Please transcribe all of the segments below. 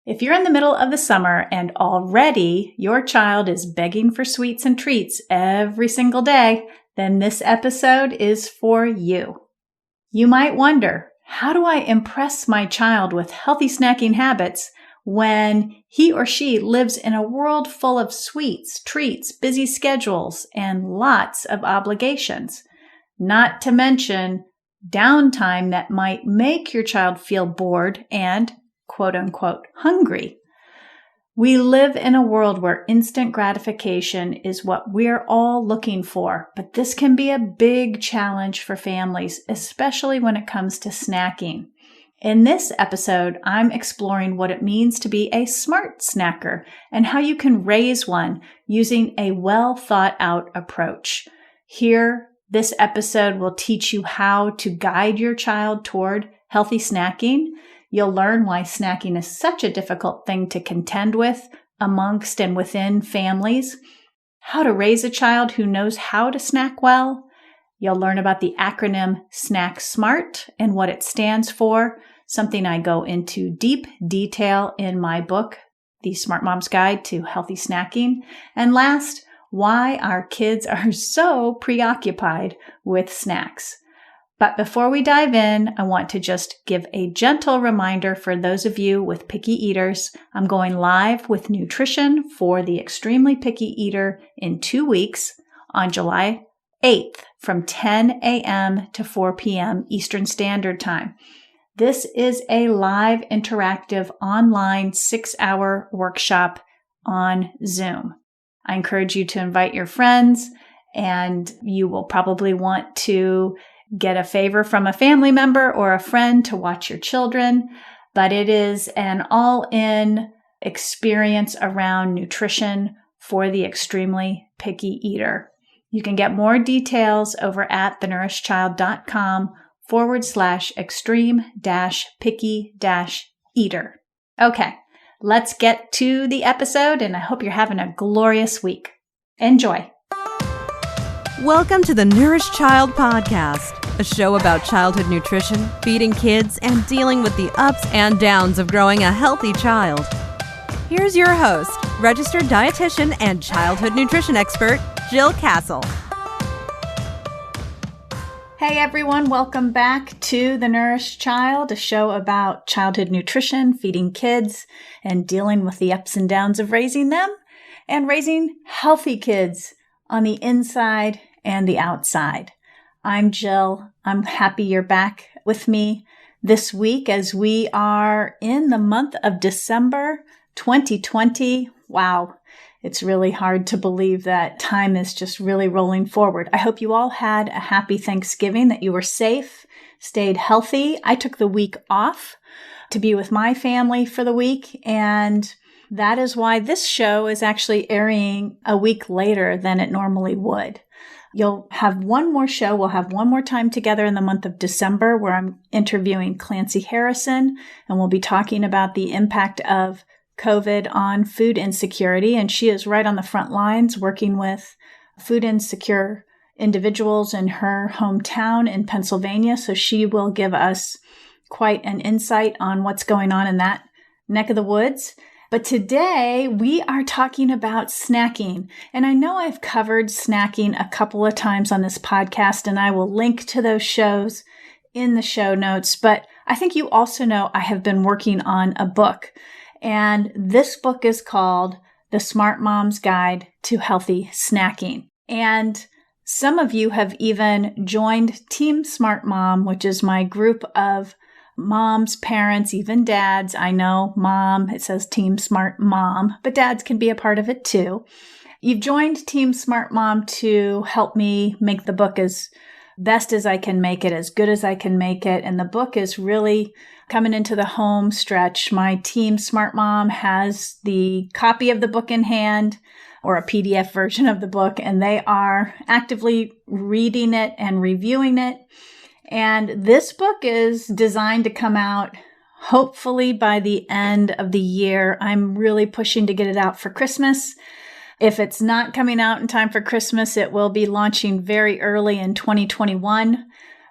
If you're in the middle of the summer and already your child is begging for sweets and treats every single day, then this episode is for you. You might wonder, how do I impress my child with healthy snacking habits when he or she lives in a world full of sweets, treats, busy schedules, and lots of obligations? Not to mention downtime that might make your child feel bored and quote unquote hungry. We live in a world where instant gratification is what we're all looking for, but this can be a big challenge for families, especially when it comes to snacking. In this episode, I'm exploring what it means to be a smart snacker and how you can raise one using a well thought out approach. Here, this episode will teach you how to guide your child toward healthy snacking. You'll learn why snacking is such a difficult thing to contend with amongst and within families, how to raise a child who knows how to snack well. You'll learn about the acronym snacksmart and what it stands for, something I go into deep detail in my book, The Smart Mom's Guide to Healthy Snacking. And last, why our kids are so preoccupied with snacks. But before we dive in, I want to just give a gentle reminder for those of you with picky eaters. I'm going live with nutrition for the extremely picky eater in 2 weeks on July 8th from 10 a.m. to 4 p.m. Eastern Standard Time. This is a live, interactive, online 6-hour workshop on Zoom. I encourage you to invite your friends, and you will probably want to get a favor from a family member or a friend to watch your children, but it is an all-in experience around nutrition for the extremely picky eater. You can get more details over at thenourishedchild.com/extreme-picky-eater. Okay, let's get to the episode, and I hope you're having a glorious week. Enjoy. Welcome to the Nourished Child Podcast, a show about childhood nutrition, feeding kids, and dealing with the ups and downs of growing a healthy child. Here's your host, registered dietitian and childhood nutrition expert, Jill Castle. Hey everyone, welcome back to The Nourished Child, a show about childhood nutrition, feeding kids, and dealing with the ups and downs of raising them, and raising healthy kids on the inside and the outside. I'm Jill. I'm happy you're back with me this week as we are in the month of December 2020. Wow, it's really hard to believe that time is just really rolling forward. I hope you all had a happy Thanksgiving, that you were safe, stayed healthy. I took the week off to be with my family for the week, and that is why this show is actually airing a week later than it normally would. You'll have one more show. We'll have one more time together in the month of December where I'm interviewing Clancy Harrison, and we'll be talking about the impact of COVID on food insecurity. And she is right on the front lines working with food insecure individuals in her hometown in Pennsylvania. So she will give us quite an insight on what's going on in that neck of the woods. But today we are talking about snacking. And I know I've covered snacking a couple of times on this podcast, and I will link to those shows in the show notes. But I think you also know I have been working on a book. And this book is called The Smart Mom's Guide to Healthy Snacking. And some of you have even joined Team Smart Mom, which is my group of moms, parents, even dads. I know mom, it says Team Smart Mom, but dads can be a part of it too. You've joined Team Smart Mom to help me make the book as best as I can make it, as good as I can make it. And the book is really coming into the home stretch. My Team Smart Mom has the copy of the book in hand, or a PDF version of the book, and they are actively reading it and reviewing it. And this book is designed to come out hopefully by the end of the year. I'm really pushing to get it out for Christmas. If it's not coming out in time for Christmas, it will be launching very early in 2021.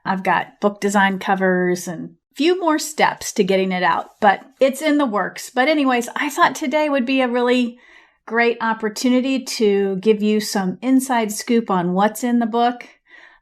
I've got book design covers and few more steps to getting it out, but it's in the works. But anyways, I thought today would be a really great opportunity to give you some inside scoop on what's in the book,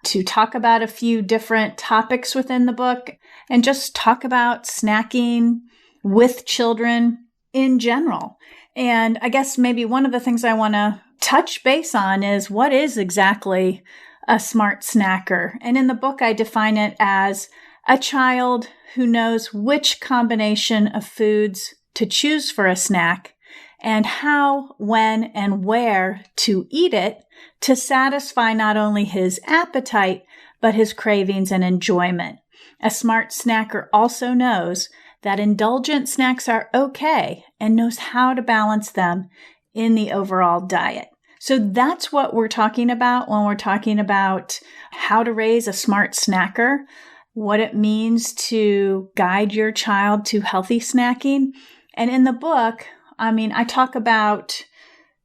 to talk about a few different topics within the book, and just talk about snacking with children in general. And I guess maybe one of the things I want to touch base on is what is exactly a smart snacker. And in the book, I define it as a child who knows which combination of foods to choose for a snack and how, when, and where to eat it to satisfy not only his appetite, but his cravings and enjoyment. A smart snacker also knows that indulgent snacks are okay and knows how to balance them in the overall diet. So that's what we're talking about when we're talking about how to raise a smart snacker, what it means to guide your child to healthy snacking. And in the book, I talk about,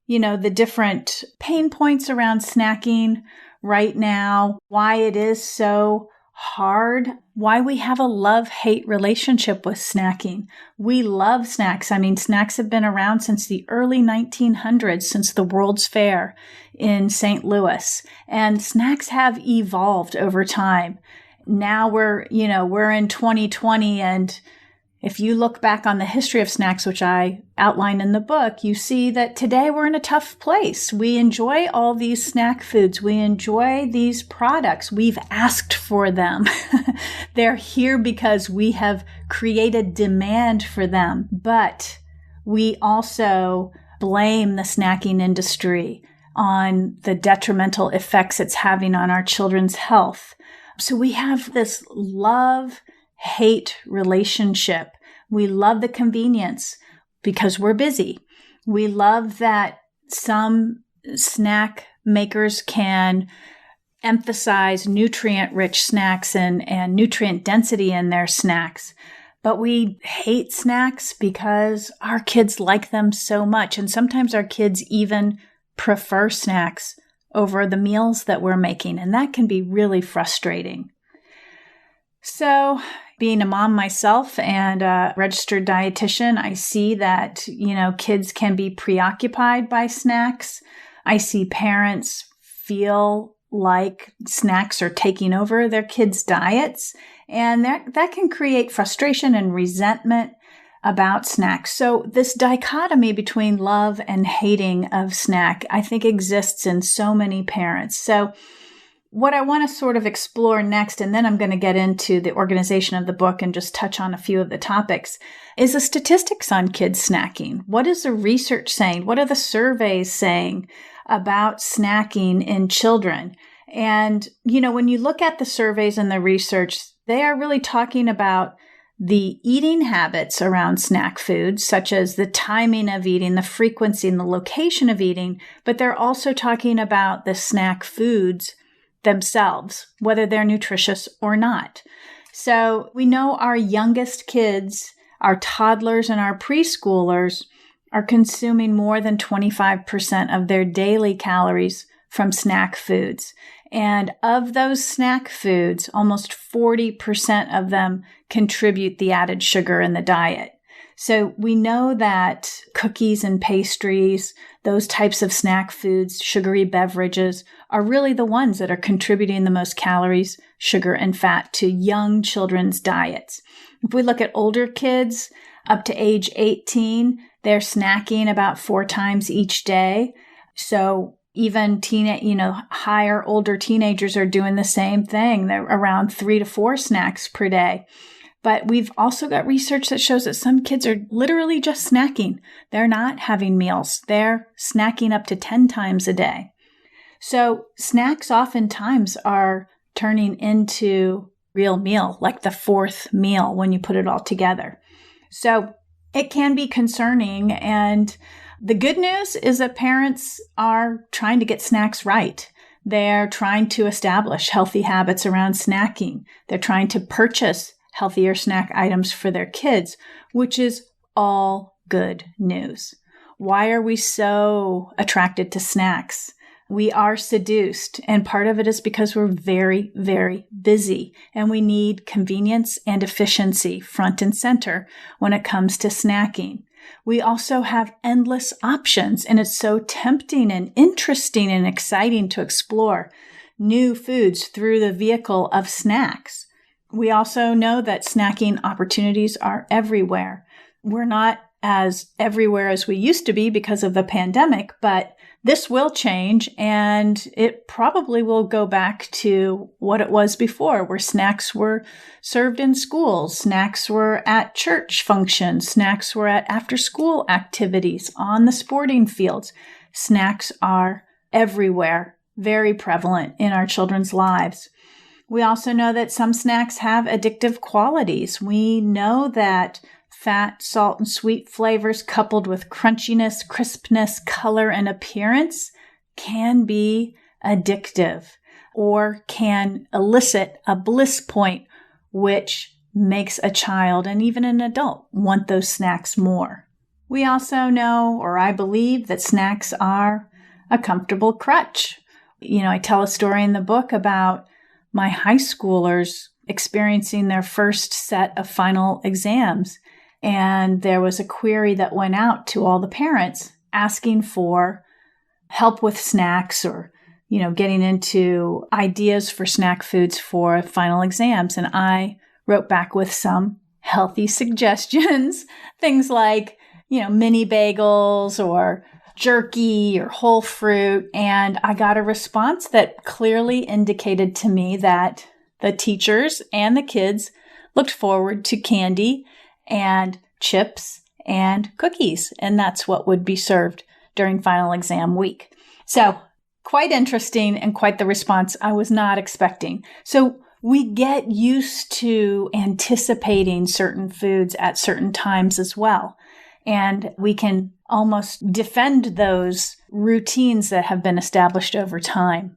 the different pain points around snacking right now, why it is so hard, why we have a love-hate relationship with snacking. We love snacks. Snacks have been around since the early 1900s, since the World's Fair in St. Louis. And snacks have evolved over time. Now we're in 2020, and if you look back on the history of snacks, which I outline in the book, you see that today we're in a tough place. We enjoy all these snack foods. We enjoy these products. We've asked for them. They're here because we have created demand for them. But we also blame the snacking industry on the detrimental effects it's having on our children's health. So we have this love-hate relationship. We love the convenience because we're busy. We love that some snack makers can emphasize nutrient-rich snacks and nutrient density in their snacks. But we hate snacks because our kids like them so much. And sometimes our kids even prefer snacks over the meals that we're making. And that can be really frustrating. So being a mom myself and a registered dietitian, I see that, kids can be preoccupied by snacks. I see parents feel like snacks are taking over their kids' diets. And that can create frustration and resentment about snacks. So this dichotomy between love and hating of snack, I think exists in so many parents. So what I want to sort of explore next, and then I'm going to get into the organization of the book and just touch on a few of the topics, is the statistics on kids snacking. What is the research saying? What are the surveys saying about snacking in children? And, when you look at the surveys and the research, they are really talking about the eating habits around snack foods, such as the timing of eating, the frequency and the location of eating, but they're also talking about the snack foods themselves, whether they're nutritious or not. So we know our youngest kids, our toddlers and our preschoolers, are consuming more than 25% of their daily calories from snack foods. And of those snack foods, almost 40% of them contribute the added sugar in the diet. So we know that cookies and pastries, those types of snack foods, sugary beverages, are really the ones that are contributing the most calories, sugar, and fat to young children's diets. If we look at older kids up to age 18, they're snacking about 4 times each day. So even higher, older teenagers are doing the same thing. They're around 3 to 4 snacks per day. But we've also got research that shows that some kids are literally just snacking. They're not having meals. They're snacking up to 10 times a day. So snacks oftentimes are turning into real meal, like the 4th meal when you put it all together. So it can be concerning. And the good news is that parents are trying to get snacks right. They're trying to establish healthy habits around snacking. They're trying to purchase healthier snack items for their kids, which is all good news. Why are we so attracted to snacks? We are seduced, and part of it is because we're very, very busy, and we need convenience and efficiency front and center when it comes to snacking. We also have endless options, and it's so tempting and interesting and exciting to explore new foods through the vehicle of snacks. We also know that snacking opportunities are everywhere. We're not as everywhere as we used to be because of the pandemic, but this will change, and it probably will go back to what it was before, where snacks were served in schools, snacks were at church functions, snacks were at after-school activities, on the sporting fields. Snacks are everywhere, very prevalent in our children's lives. We also know that some snacks have addictive qualities. We know that fat, salt, and sweet flavors coupled with crunchiness, crispness, color, and appearance can be addictive or can elicit a bliss point, which makes a child and even an adult want those snacks more. We also know, or I believe, that snacks are a comfortable crutch. I tell a story in the book about my high schoolers experiencing their first set of final exams. And there was a query that went out to all the parents asking for help with snacks or, getting into ideas for snack foods for final exams. And I wrote back with some healthy suggestions, things like, mini bagels or jerky or whole fruit. And I got a response that clearly indicated to me that the teachers and the kids looked forward to candy and chips and cookies. And that's what would be served during final exam week. So quite interesting and quite the response I was not expecting. So we get used to anticipating certain foods at certain times as well. And we can almost defend those routines that have been established over time.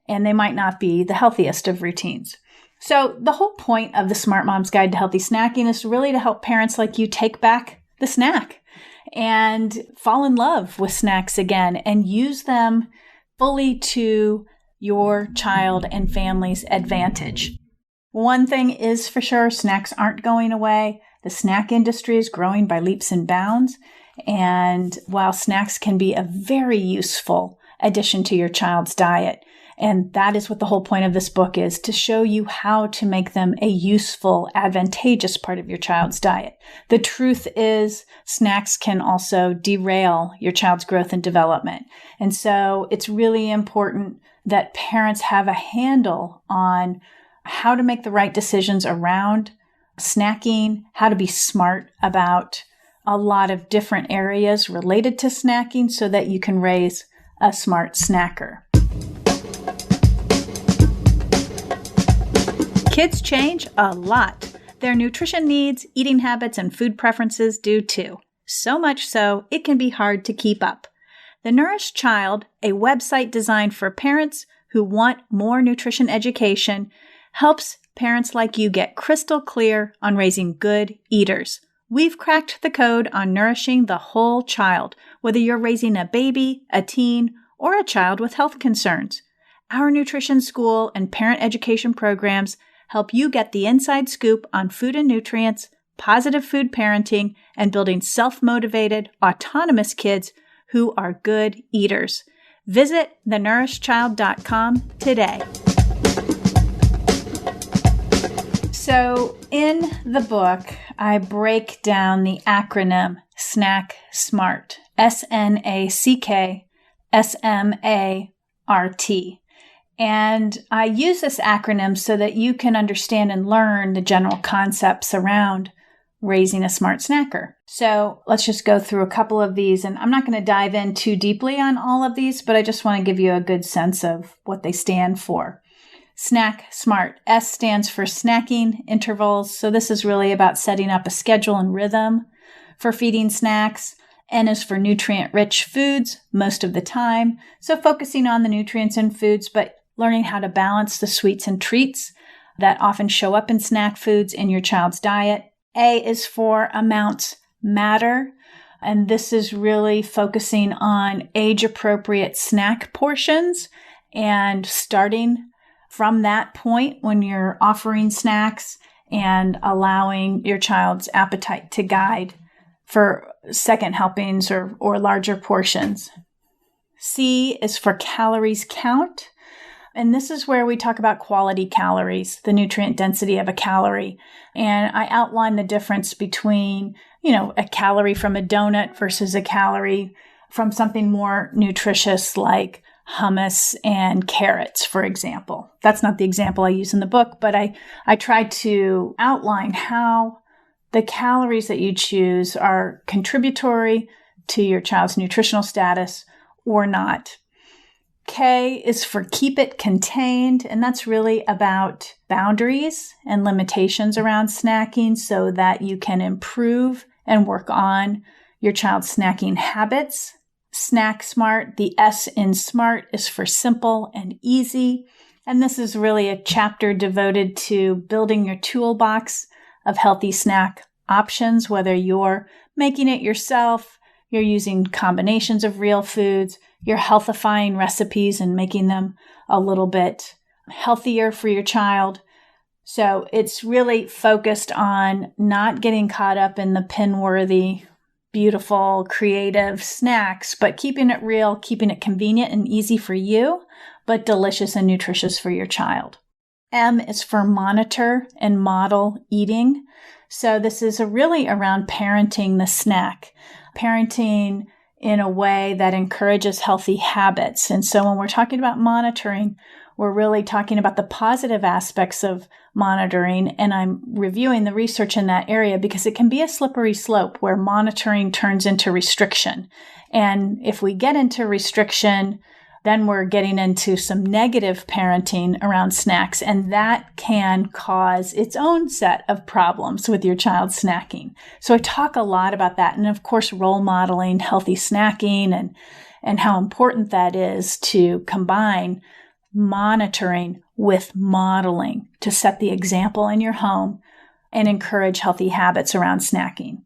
And they might not be the healthiest of routines. So the whole point of the Smart Mom's Guide to Healthy Snacking is really to help parents like you take back the snack and fall in love with snacks again and use them fully to your child and family's advantage. One thing is for sure, snacks aren't going away. The snack industry is growing by leaps and bounds. And while snacks can be a very useful addition to your child's diet, and that is what the whole point of this book is, to show you how to make them a useful, advantageous part of your child's diet. The truth is, snacks can also derail your child's growth and development. And so it's really important that parents have a handle on how to make the right decisions around snacking, how to be smart about a lot of different areas related to snacking so that you can raise a smart snacker. Kids change a lot. Their nutrition needs, eating habits, and food preferences do too. So much so, it can be hard to keep up. The Nourished Child, a website designed for parents who want more nutrition education, helps parents like you get crystal clear on raising good eaters. We've cracked the code on nourishing the whole child, whether you're raising a baby, a teen, or a child with health concerns. Our nutrition school and parent education programs help you get the inside scoop on food and nutrients, positive food parenting, and building self-motivated, autonomous kids who are good eaters. Visit thenourishedchild.com today. So in the book, I break down the acronym SnackSmart, SnackSmart. And I use this acronym so that you can understand and learn the general concepts around raising a smart snacker. So let's just go through a couple of these. And I'm not going to dive in too deeply on all of these, but I just want to give you a good sense of what they stand for. SnackSmart. S stands for snacking intervals. So this is really about setting up a schedule and rhythm for feeding snacks. N is for nutrient-rich foods most of the time. So focusing on the nutrients in foods, but learning how to balance the sweets and treats that often show up in snack foods in your child's diet. A is for amounts matter. And this is really focusing on age-appropriate snack portions and starting from that point when you're offering snacks and allowing your child's appetite to guide for second helpings or larger portions. C is for calories count. And this is where we talk about quality calories, the nutrient density of a calorie. And I outline the difference between, a calorie from a donut versus a calorie from something more nutritious like hummus and carrots, for example. That's not the example I use in the book, but I try to outline how the calories that you choose are contributory to your child's nutritional status or not. K is for keep it contained, and that's really about boundaries and limitations around snacking so that you can improve and work on your child's snacking habits. Snack Smart, the S in SMART is for simple and easy, and this is really a chapter devoted to building your toolbox of healthy snack options, whether you're making it yourself, you're using combinations of real foods, you're healthifying recipes and making them a little bit healthier for your child. So it's really focused on not getting caught up in the pin-worthy, beautiful, creative snacks, but keeping it real, keeping it convenient and easy for you, but delicious and nutritious for your child. M is for monitor and model eating. So this is really around parenting the snack, parenting in a way that encourages healthy habits. And so when we're talking about monitoring, we're really talking about the positive aspects of monitoring. And I'm reviewing the research in that area because it can be a slippery slope where monitoring turns into restriction. And if we get into restriction, then we're getting into some negative parenting around snacks, and that can cause its own set of problems with your child's snacking. So I talk a lot about that, and of course, role modeling healthy snacking and how important that is to combine monitoring with modeling to set the example in your home and encourage healthy habits around snacking.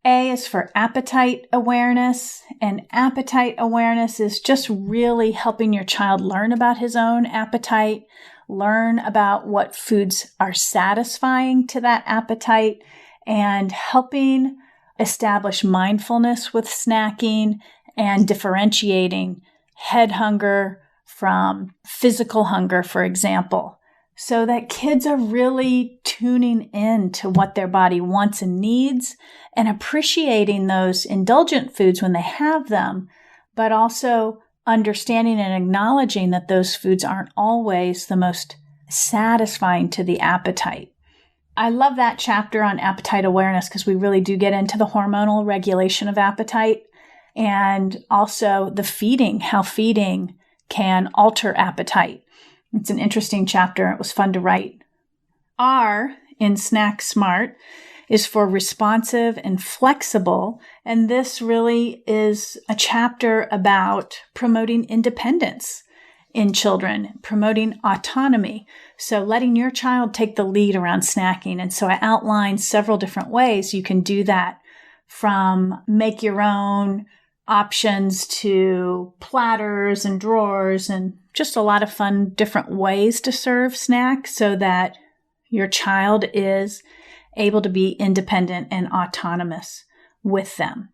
A is for appetite awareness, and appetite awareness is just really helping your child learn about his own appetite, learn about what foods are satisfying to that appetite, and helping establish mindfulness with snacking and differentiating head hunger from physical hunger, for example, so that kids are really tuning in to what their body wants and needs and appreciating those indulgent foods when they have them, but also understanding and acknowledging that those foods aren't always the most satisfying to the appetite. I love that chapter on appetite awareness because we really do get into the hormonal regulation of appetite and also the feeding, how feeding can alter appetite. It's an interesting chapter. It was fun to write. R in Snack Smart is for responsive and flexible. And this really is a chapter about promoting independence in children, promoting autonomy. So letting your child take the lead around snacking. And so I outlined several different ways you can do that, from make your own options to platters and drawers and just a lot of fun different ways to serve snacks so that your child is able to be independent and autonomous with them.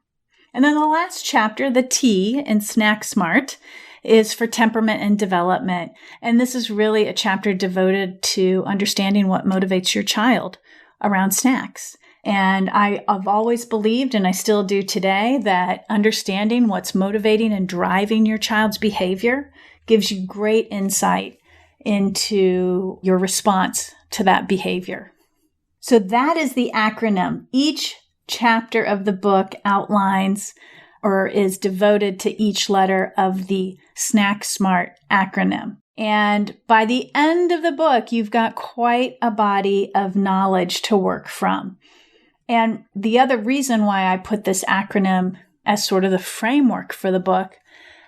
And then the last chapter, the T in Snack Smart, is for temperament and development. And this is really a chapter devoted to understanding what motivates your child around snacks. And I've always believed, and I still do today, that understanding what's motivating and driving your child's behavior gives you great insight into your response to that behavior. So that is the acronym. Each chapter of the book outlines or is devoted to each letter of the Snack Smart acronym. And by the end of the book, you've got quite a body of knowledge to work from. And the other reason why I put this acronym as sort of the framework for the book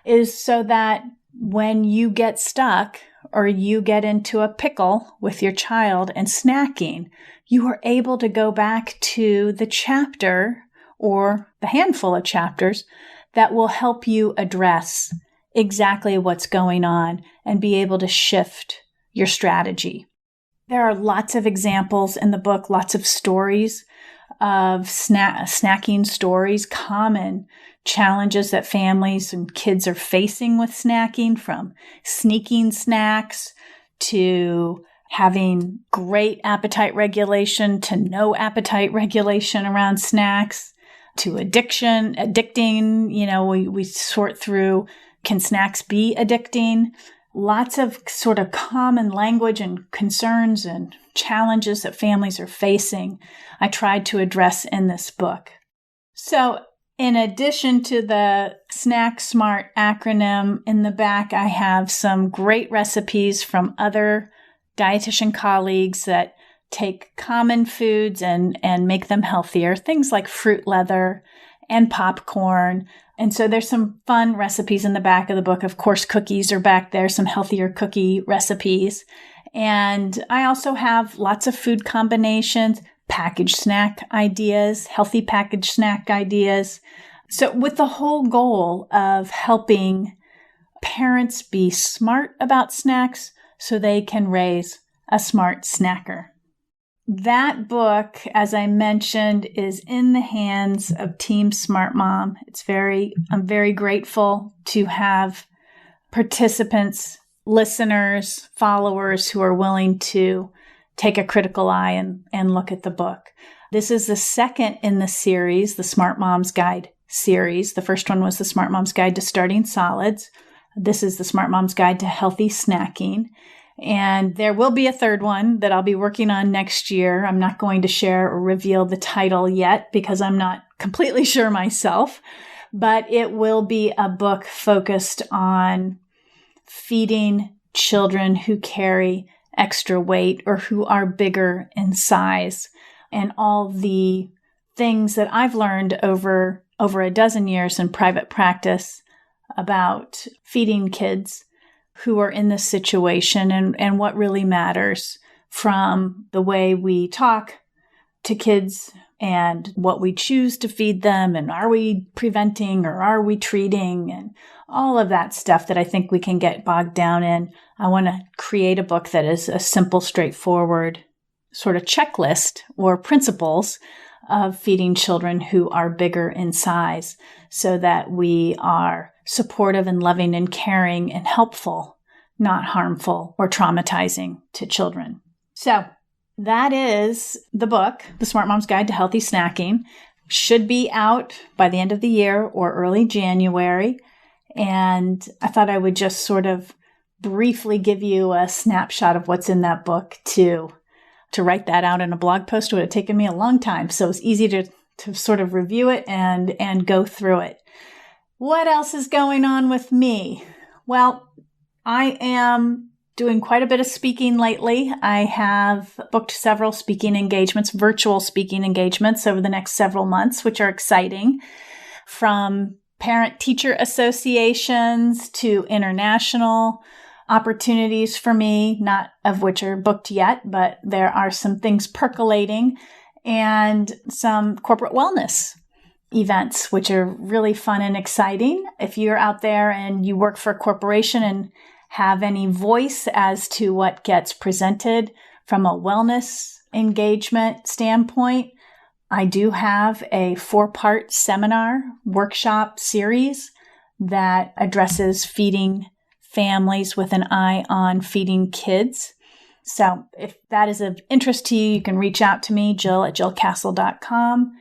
is so that when you get stuck or you get into a pickle with your child and snacking, you are able to go back to the chapter or the handful of chapters that will help you address exactly what's going on and be able to shift your strategy. There are lots of examples in the book, lots of stories of snacking stories, common challenges that families and kids are facing with snacking, from sneaking snacks to having great appetite regulation to no appetite regulation around snacks, to addicting. We sort through, can snacks be addicting? Lots of sort of common language and concerns and challenges that families are facing, I tried to address in this book. So in addition to the snacksmart acronym, in the back, I have some great recipes from other dietitian colleagues that take common foods and make them healthier, things like fruit leather and popcorn. And so there's some fun recipes in the back of the book. Of course, cookies are back there, some healthier cookie recipes. And I also have lots of food combinations, packaged snack ideas, healthy packaged snack ideas. So with the whole goal of helping parents be smart about snacks so they can raise a smart snacker. That book, as I mentioned, is in the hands of Team Smart Mom. I'm very grateful to have participants, listeners, followers who are willing to take a critical eye and look at the book. This is the second in the series, the Smart Mom's Guide series. The first one was the Smart Mom's Guide to Starting Solids. This is the Smart Mom's Guide to Healthy Snacking. And there will be a third one that I'll be working on next year. I'm not going to share or reveal the title yet because I'm not completely sure myself, but it will be a book focused on feeding children who carry extra weight or who are bigger in size, and all the things that I've learned over a dozen years in private practice about feeding kids who are in this situation and what really matters, from the way we talk to kids and what we choose to feed them, and are we preventing or are we treating, and all of that stuff that I think we can get bogged down in. I want to create a book that is a simple, straightforward sort of checklist or principles of feeding children who are bigger in size, so that we are supportive and loving and caring and helpful, not harmful or traumatizing to children. So that is the book, The Smart Mom's Guide to Healthy Snacking. Should be out by the end of the year or early January. And I thought I would just sort of briefly give you a snapshot of what's in that book. To write that out in a blog post would have taken me a long time. So it's easy to sort of review it and go through it. What else is going on with me? Well, I am doing quite a bit of speaking lately. I have booked several speaking engagements, virtual speaking engagements over the next several months, which are exciting, from parent-teacher associations to international opportunities for me, not of which are booked yet, but there are some things percolating, and some corporate wellness events, which are really fun and exciting. If you're out there and you work for a corporation and have any voice as to what gets presented from a wellness engagement standpoint, I do have a 4-part seminar workshop series that addresses feeding families with an eye on feeding kids. So if that is of interest to you, you can reach out to me, jill@jillcastle.com,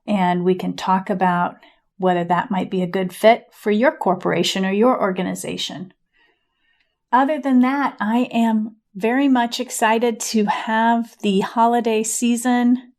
and we can talk about whether that might be a good fit for your corporation or your organization. Other than that, I am very much excited to have the holiday season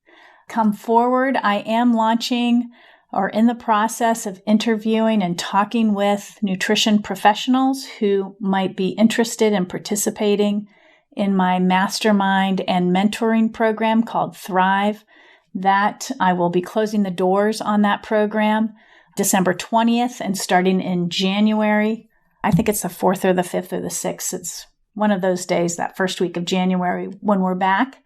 come forward. I am launching or in the process of interviewing and talking with nutrition professionals who might be interested in participating in my mastermind and mentoring program called Thrive. That I will be closing the doors on that program December 20th and starting in January. I think it's the 4th or the 5th or the 6th. It's one of those days, that first week of January, when we're back.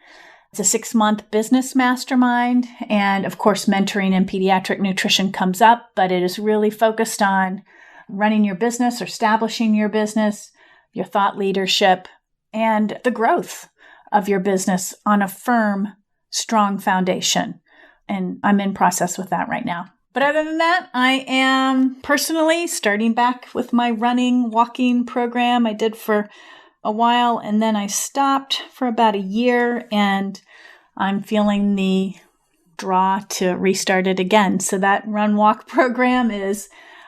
It's a 6-month business mastermind. And of course, mentoring in pediatric nutrition comes up, but it is really focused on running your business, or establishing your business, your thought leadership, and the growth of your business on a firm, strong foundation. And I'm in process with that right now. But other than that, I am personally starting back with my walking program. I did for a while, and then I stopped for about a year, and I'm feeling the draw to restart it again. So that run-walk program is,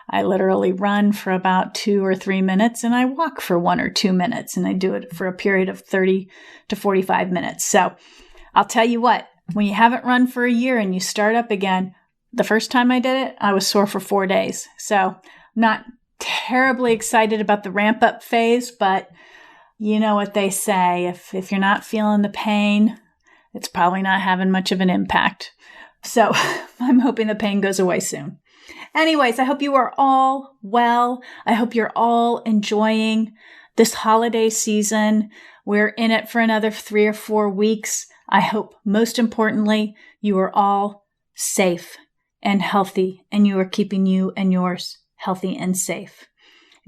I literally run for about 2 or 3 minutes, and I walk for 1 or 2 minutes, and I do it for a period of 30 to 45 minutes. So I'll tell you what, when you haven't run for a year and you start up again, the first time I did it, I was sore for 4 days. So not terribly excited about the ramp up phase, but you know what they say, if you're not feeling the pain, it's probably not having much of an impact. So I'm hoping the pain goes away soon. Anyways, I hope you are all well. I hope you're all enjoying this holiday season. We're in it for another 3 or 4 weeks. I hope, most importantly, you are all safe and healthy, and you are keeping you and yours healthy and safe.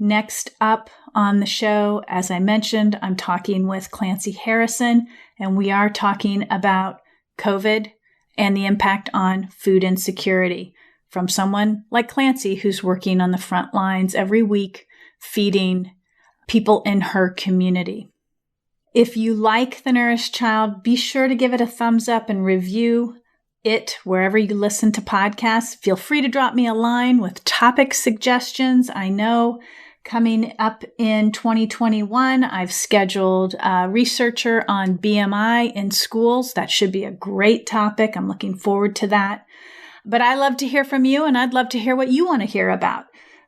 Next up on the show, as I mentioned, I'm talking with Clancy Harrison, and we are talking about COVID and the impact on food insecurity from someone like Clancy, who's working on the front lines every week, feeding people in her community. If you like The Nourished Child, be sure to give it a thumbs up and review it wherever you listen to podcasts. Feel free to drop me a line with topic suggestions. I know coming up in 2021, I've scheduled a researcher on BMI in schools. That should be a great topic. I'm looking forward to that. But I love to hear from you, and I'd love to hear what you want to hear about.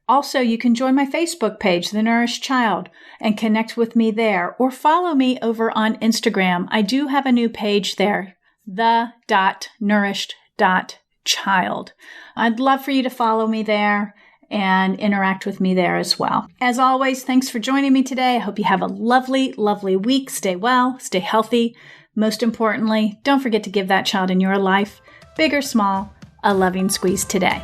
Also, you can join my Facebook page, The Nourished Child, and connect with me there, or follow me over on Instagram. I do have a new page there, the.nourished.child. I'd love for you to follow me there and interact with me there as well. As always, thanks for joining me today. I hope you have a lovely, lovely week. Stay well, stay healthy. Most importantly, don't forget to give that child in your life, big or small, a loving squeeze today.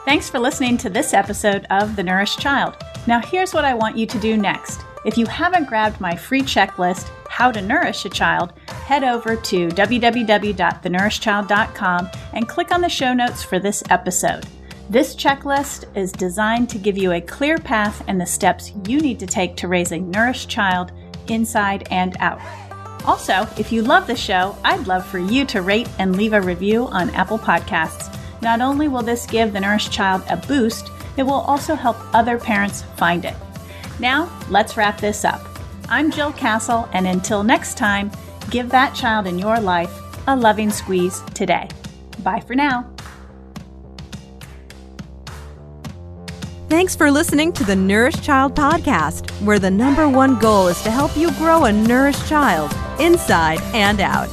Thanks for listening to this episode of The Nourished Child. Now here's what I want you to do next. If you haven't grabbed my free checklist, How to Nourish a Child, head over to www.thenourishedchild.com and click on the show notes for this episode. This checklist is designed to give you a clear path and the steps you need to take to raise a nourished child inside and out. Also, if you love the show, I'd love for you to rate and leave a review on Apple Podcasts. Not only will this give The Nourished Child a boost, it will also help other parents find it. Now, let's wrap this up. I'm Jill Castle, and until next time, give that child in your life a loving squeeze today. Bye for now. Thanks for listening to the Nourished Child podcast, where the #1 goal is to help you grow a nourished child inside and out.